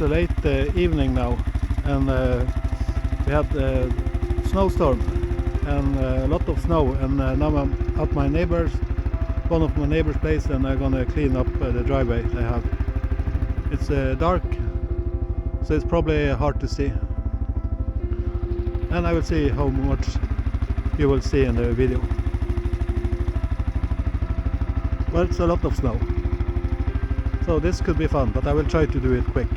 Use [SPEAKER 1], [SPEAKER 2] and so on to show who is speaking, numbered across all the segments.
[SPEAKER 1] It's a late evening now, and we had a snowstorm and a lot of snow, and now I'm at my neighbor's, one of my neighbor's place, and I'm gonna clean up the driveway they have. It's dark, so it's probably hard to see, and I will see how much you will see in the video. Well, it's a lot of snow, so this could be fun, but I will try to do it quick.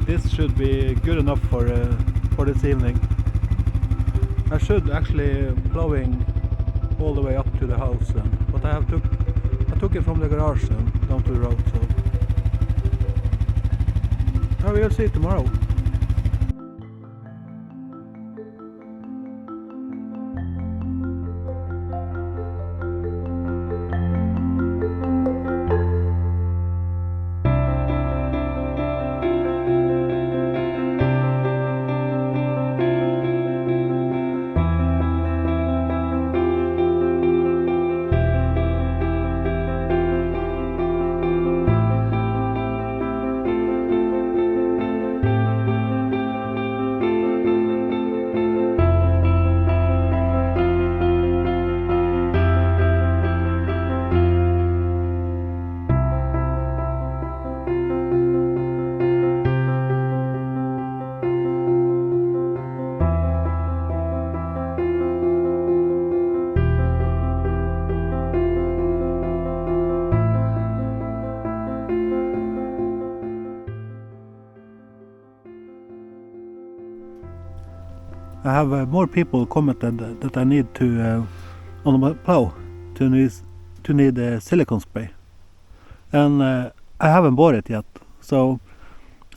[SPEAKER 1] This should be good enough for this evening. I should actually plowing all the way up to the house, but I took it from the garage and down to the road. So we will see tomorrow. I have more people commented that I need to on my plow to need a silicone spray, and I haven't bought it yet, so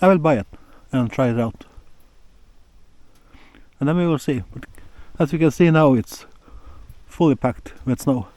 [SPEAKER 1] I will buy it and try it out, and then we will see. But as you can see now, it's fully packed with snow.